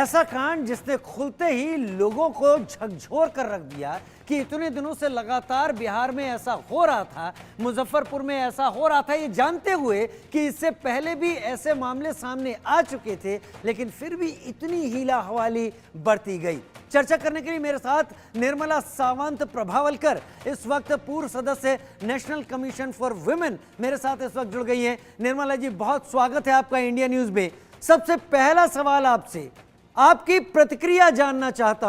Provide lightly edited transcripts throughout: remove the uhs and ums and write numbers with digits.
ऐसा कांड जिसने खुलते ही लोगों को झकझोर कर रख दिया कि इतने दिनों से लगातार बिहार में ऐसा हो रहा था, मुजफ्फरपुर में ऐसा हो रहा था, ये जानते हुए कि इससे पहले भी ऐसे मामले सामने आ चुके थे, लेकिन फिर भी इतनी हीला हवाली बढ़ती गई। चर्चा करने के लिए मेरे साथ निर्मला सावंत प्रभावलकर, इस वक्त पूर्व सदस्य नेशनल कमीशन फॉर वुमेन, मेरे साथ इस वक्त जुड़ गई हैं। निर्मला जी, बहुत स्वागत है आपका इंडिया न्यूज में। सबसे पहला सवाल आपसे, आपकी प्रतिक्रिया जानना चाहता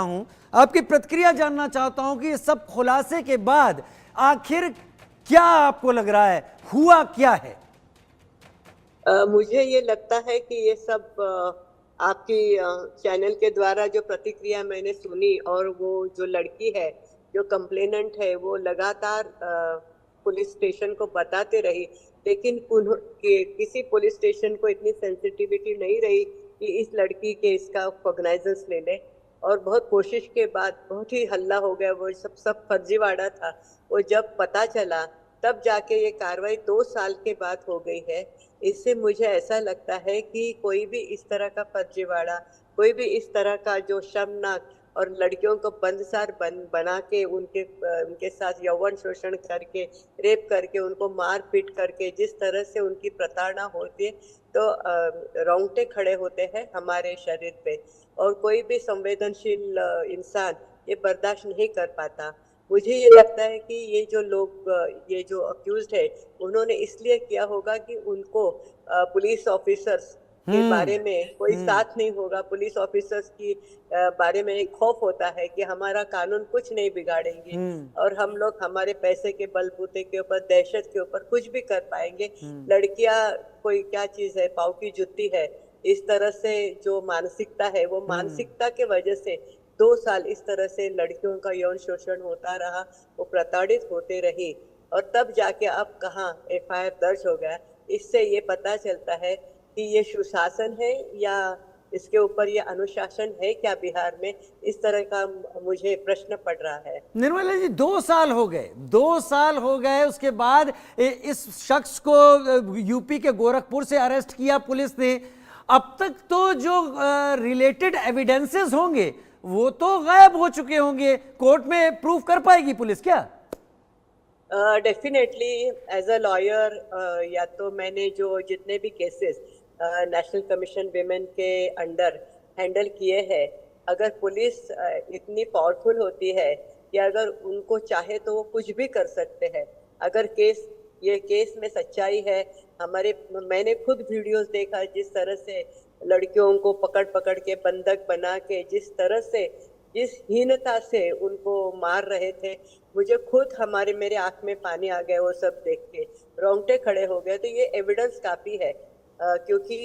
हूं कि इस सब खुलासे के बाद आखिर क्या आपको लग रहा है, हुआ क्या है? मुझे ये लगता है कि ये सब आपकी चैनल के द्वारा जो प्रतिक्रिया मैंने सुनी, और वो जो लड़की है, जो कंप्लेनेंट है, वो लगातार पुलिस स्टेशन को बताते रही, लेकिन किसी पुलिस स्टेशन को इतनी सेंसिटिविटी नहीं रही कि इस लड़की के इसका कॉग्नाइजेंस ले ले। और बहुत कोशिश के बाद बहुत ही हल्ला हो गया, वो सब फर्जीवाड़ा था। वो जब पता चला तब जाके ये कार्रवाई 2 साल के बाद हो गई है। इससे मुझे ऐसा लगता है कि कोई भी इस तरह का फर्जीवाड़ा, कोई भी इस तरह का जो शर्मनाक और लड़कियों को बंदसार बना के उनके साथ यौवन शोषण करके, रेप करके, उनको मार पीट करके जिस तरह से उनकी प्रताड़ना होती है, तो रोंगटे खड़े होते हैं हमारे शरीर पे, और कोई भी संवेदनशील इंसान ये बर्दाश्त नहीं कर पाता। मुझे ये लगता है कि ये जो लोग, ये जो अक्यूज्ड है, उन्होंने इसलिए किया होगा कि उनको पुलिस ऑफिसर्स के बारे में कोई साथ नहीं होगा। पुलिस ऑफिसर्स की बारे में एक खौफ होता है कि हमारा कानून कुछ नहीं बिगाड़ेंगे और हम लोग हमारे पैसे के बलबूते के ऊपर, दहशत के ऊपर कुछ भी कर पाएंगे। लड़कियां कोई क्या चीज है, पाव की जुत्ती है, इस तरह से जो मानसिकता है, वो मानसिकता के वजह से 2 साल इस तरह से लड़कियों का यौन शोषण होता रहा, वो प्रताड़ित होते रही, और तब जाके अब कहाँ FIR दर्ज हो गया। इससे ये पता चलता है कि ये सुशासन है या इसके ऊपर ये अनुशासन है क्या बिहार में, इस तरह का मुझे प्रश्न पड़ रहा है। निर्मला जी, 2 साल हो गए, 2 साल हो गए, उसके बाद इस शख्स को यूपी के गोरखपुर से अरेस्ट किया पुलिस ने। अब तक तो जो रिलेटेड एविडेंसेस होंगे वो तो गायब हो चुके होंगे, कोर्ट में प्रूफ कर पाएगी पुलिस क्या? डेफिनेटली एज अ लॉयर, या तो मैंने जो जितने भी केसेस नेशनल कमीशन विमेन के अंडर हैंडल किए हैं, अगर पुलिस इतनी पावरफुल होती है कि अगर उनको चाहे तो वो कुछ भी कर सकते हैं। अगर ये केस में सच्चाई है, मैंने खुद वीडियोस देखा जिस तरह से लड़कियों को पकड़ पकड़ के बंधक बना के, जिस हीनता से उनको मार रहे थे, मुझे खुद मेरे आंख में पानी आ गया वो सब देख के, रोंगटे खड़े हो गए। तो ये एविडेंस काफी है, क्योंकि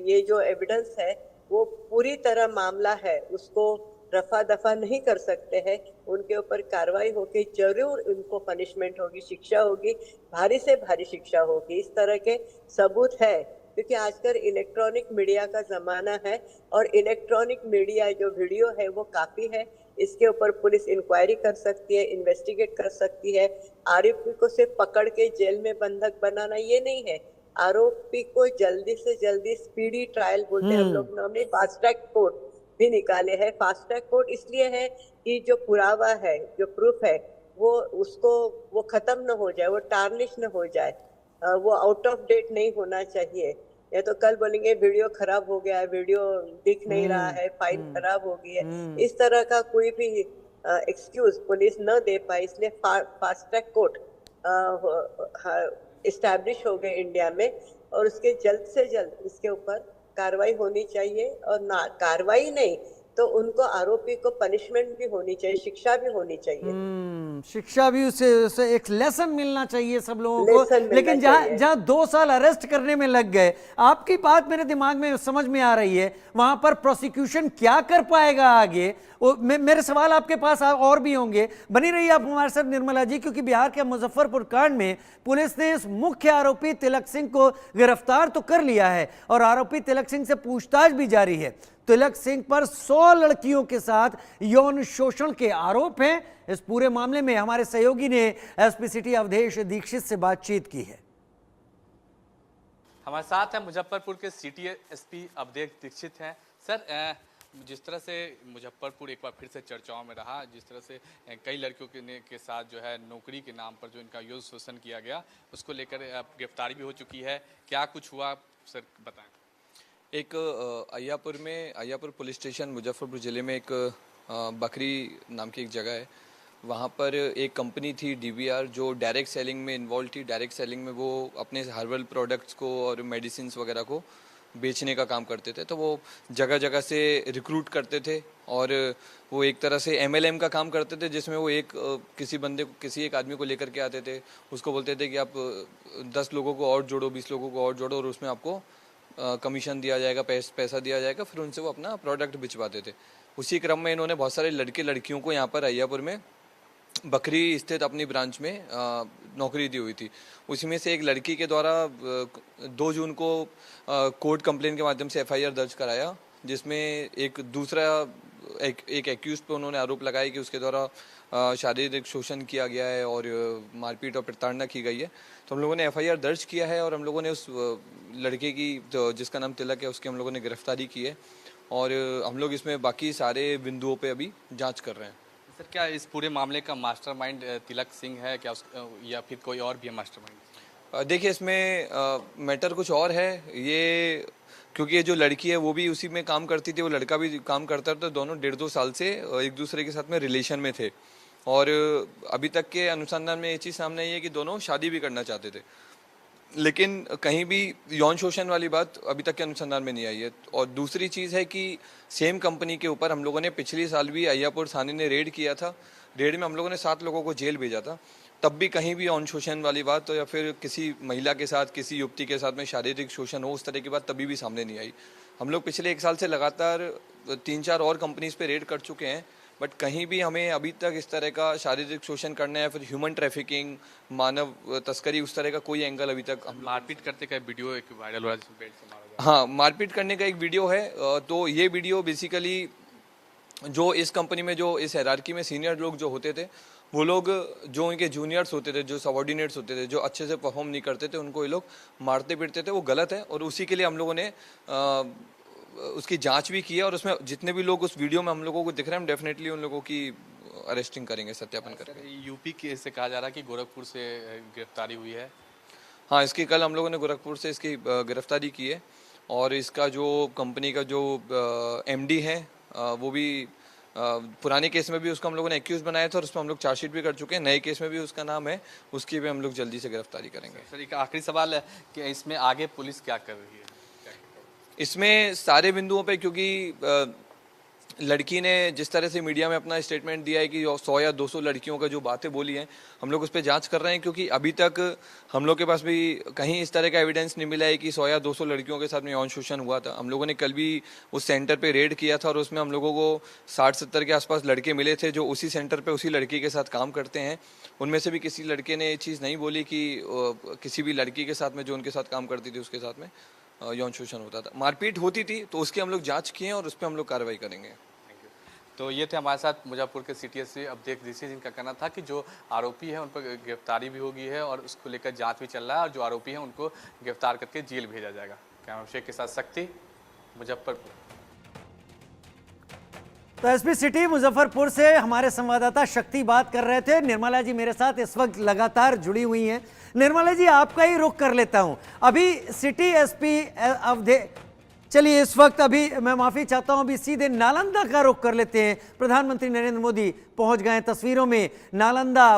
ये जो एविडेंस है वो पूरी तरह मामला है, उसको रफा दफा नहीं कर सकते हैं। उनके ऊपर कार्रवाई होगी, जरूर उनको पनिशमेंट होगी, शिक्षा होगी, भारी से भारी शिक्षा होगी। इस तरह के सबूत है, क्योंकि आजकल इलेक्ट्रॉनिक मीडिया का जमाना है, और इलेक्ट्रॉनिक मीडिया जो वीडियो है वो काफी है। इसके ऊपर पुलिस इंक्वायरी कर सकती है, इन्वेस्टिगेट कर सकती है। आरोपी को सिर्फ पकड़ के जेल में बंधक बनाना ये नहीं है, आरोपी को जल्दी से जल्दी स्पीडी ट्रायल बोलते हैं हम लोग, हमने फास्ट ट्रैक कोर्ट भी निकाले हैं। फास्ट ट्रैक कोर्ट इसलिए है कि जो पुरावा है, जो प्रूफ है, वो खत्म न हो जाए, वो टार्निश न हो जाए, वो आउट ऑफ डेट नहीं होना चाहिए। या तो कल बोलेंगे वीडियो खराब हो गया है, वीडियो दिख नहीं रहा है, फाइल खराब हो गई है, इस तरह का कोई भी एक्सक्यूज पुलिस न दे पाए। इसलिए फास्ट ट्रैक कोर्ट इस्टेब्लिश हो गए इंडिया में, और उसके जल्द से जल्द इसके ऊपर कार्रवाई होनी चाहिए। और ना कार्रवाई नहीं तो उनको, आरोपी को पनिशमेंट भी होनी चाहिए, शिक्षा भी होनी चाहिए। शिक्षा भी उसे एक लेसन मिलना चाहिए सब लोगों को। लेकिन जहां 2 साल अरेस्ट करने में लग गए, आपकी बात मेरे दिमाग में समझ में आ रही है, वहां पर प्रोसिक्यूशन क्या कर पाएगा आगे? मेरे सवाल आपके पास और भी होंगे, बनी रही आप हमारे साथ निर्मला जी, क्योंकि बिहार के मुजफ्फरपुर कांड में पुलिस ने इस मुख्य आरोपी तिलक सिंह को गिरफ्तार तो कर लिया है, और आरोपी तिलक सिंह से पूछताछ भी जारी है। तिलक सिंह पर 100 लड़कियों के साथ यौन शोषण के आरोप हैं। इस पूरे मामले में हमारे सहयोगी ने एसपी सिटी अवधेश दीक्षित से बातचीत की है। हमारे साथ हैं मुजफ्फरपुर के सिटी एसपी अवधेश दीक्षित हैं। सर, जिस तरह से मुजफ्फरपुर एक बार फिर से चर्चाओं में रहा, जिस तरह से कई लड़कियों के साथ जो है नौकरी के नाम पर जो इनका यौन शोषण किया गया, उसको लेकर गिरफ्तारी भी हो चुकी है। क्या कुछ हुआ सर, बताएं। एक अय्यापुर पुलिस स्टेशन मुजफ्फरपुर ज़िले में एक बकरी नाम की एक जगह है, वहाँ पर एक कंपनी थी DBR जो डायरेक्ट सेलिंग में इन्वॉल्व थी। डायरेक्ट सेलिंग में वो अपने हर्बल प्रोडक्ट्स को और मेडिसिन्स वगैरह को बेचने का काम करते थे। तो वो जगह जगह से रिक्रूट करते थे और वो एक तरह से MLM का काम करते थे, जिसमें वो किसी एक आदमी को लेकर के आते थे। उसको बोलते थे कि आप 10 लोगों को और जोड़ो, 20 लोगों को और जोड़ो और उसमें आपको कमीशन दिया जाएगा, पैसा दिया जाएगा। फिर उनसे वो अपना प्रोडक्ट बिचवाते थे। उसी क्रम में इन्होंने बहुत सारे लड़के लड़कियों को यहाँ पर अय्यापुर में बकरी स्थित अपनी ब्रांच में नौकरी दी हुई थी। उसी में से एक लड़की के द्वारा 2 जून को कोर्ट कंप्लेन के माध्यम से FIR दर्ज कराया, जिसमें एक एक्यूज पे उन्होंने आरोप लगाया कि उसके द्वारा शारीरिक शोषण किया गया है और मारपीट और प्रताड़ना की गई है। तो हम लोगों ने FIR दर्ज किया है और हम लोगों ने उस लड़के की जिसका नाम तिलक है उसकी हम लोगों ने गिरफ्तारी की है और हम लोग इसमें बाकी सारे बिंदुओं पे अभी जांच कर रहे हैं। सर, क्या इस पूरे मामले का मास्टरमाइंड तिलक सिंह है क्या, या फिर कोई और भी है मास्टरमाइंड? देखिए, इसमें मैटर कुछ और है। ये क्योंकि ये जो लड़की है वो भी उसी में काम करती थी, वो लड़का भी काम करता था। दोनों 1.5-2 साल से एक दूसरे के साथ में रिलेशन में थे और अभी तक के अनुसंधान में ये चीज़ सामने आई है कि दोनों शादी भी करना चाहते थे, लेकिन कहीं भी यौन शोषण वाली बात अभी तक के अनुसंधान में नहीं आई है। और दूसरी चीज़ है कि सेम कंपनी के ऊपर हम लोगों ने पिछले साल भी अय्यापुर थाने ने रेड किया था। रेड में हम लोगों ने 7 लोगों को जेल भेजा था। तब भी कहीं भी यौन शोषण वाली बात तो या फिर किसी महिला के साथ, किसी युवती के साथ में शारीरिक शोषण हो, उस तरह की बात तभी भी सामने नहीं आई। हम लोग पिछले 1 साल से लगातार 3-4 और कंपनीज पे रेड कर चुके हैं, बट कहीं भी हमें अभी तक इस तरह का शारीरिक शोषण करना या फिर ह्यूमन ट्रैफिकिंग, मानव तस्करी, उस तरह का कोई एंगल अभी तक। मारपीट करते का वीडियो एक वायरल हो रहा है जिसमें बेल्ट से मारा जा रहा हाँ, मारपीट करने का एक वीडियो है। तो ये वीडियो बेसिकली जो इस कंपनी में जो इस हायरार्की में सीनियर लोग जो होते थे, वो लोग जो उनके जूनियर्स होते थे, जो सबऑर्डिनेट्स होते थे, जो अच्छे से परफॉर्म नहीं करते थे, उनको ये लोग मारते पीटते थे। वो गलत है और उसी के लिए हम लोगों ने उसकी जांच भी की है और उसमें जितने भी लोग उस वीडियो में हम लोगों को दिख रहे हैं, हम डेफिनेटली उन लोगों की अरेस्टिंग करेंगे, सत्यापन करेंगे। है। यूपी के से कहा जा रहा है कि गोरखपुर से गिरफ्तारी हुई है। हाँ, इसकी कल हम लोगों ने गोरखपुर से इसकी गिरफ्तारी की है और इसका जो कंपनी का जो MD है वो भी पुराने केस में भी उसको हम लोगों ने एक्यूज बनाया था और उसमें हम लोग चार्जशीट भी कर चुके हैं। नए केस में भी उसका नाम है, उसकी भी हम लोग जल्दी से गिरफ्तारी करेंगे। सर, एक आखिरी सवाल है कि इसमें आगे पुलिस क्या कर रही है? इसमें सारे बिंदुओं पे, क्योंकि लड़की ने जिस तरह से मीडिया में अपना स्टेटमेंट दिया है कि 100 या 200 लड़कियों का जो बातें बोली हैं, हम लोग उस पर जांच कर रहे हैं, क्योंकि अभी तक हम लोग के पास भी कहीं इस तरह का एविडेंस नहीं मिला है कि 100 या 200 लड़कियों के साथ में यौन शोषण हुआ था। हम लोगों ने कल भी उस सेंटर पे रेड किया था और उसमें हम लोगों को 60-70 के आसपास लड़के मिले थे जो उसी सेंटर पे उसी लड़की के साथ काम करते हैं। उनमें से भी किसी लड़के ने ये चीज़ नहीं बोली कि किसी भी लड़की के साथ में जो उनके साथ काम करती थी उसके साथ में यौन शोषण होता था, मारपीट होती थी। तो उसकी हम लोग जाँच किए हैं और उस पर हम लोग कार्रवाई करेंगे। तो ये थे हमारे साथ मुजफ्फरपुर के CTS अब देख ऋषि, जिनका कहना था कि जो आरोपी है उन पर गिरफ्तारी भी होगी है और उसको लेकर जांच भी चल रहा है और जो आरोपी है उनको गिरफ्तार करके जेल भेजा जाएगा। कैमरा शेख के साथ शक्ति, मुजफ्फरपुर। तो SP सिटी मुजफ्फरपुर से हमारे संवाददाता शक्ति बात कर रहे थे। निर्मला जी मेरे साथ इस वक्त लगातार जुड़ी हुई हैं। निर्मला जी, आपका ही रुख कर लेता हूं। अभी सिटी SP चलिए इस वक्त अभी मैं माफ़ी चाहता हूं, अभी सीधे नालंदा का रुख कर लेते हैं। प्रधानमंत्री नरेंद्र मोदी पहुंच गए तस्वीरों में। नालंदा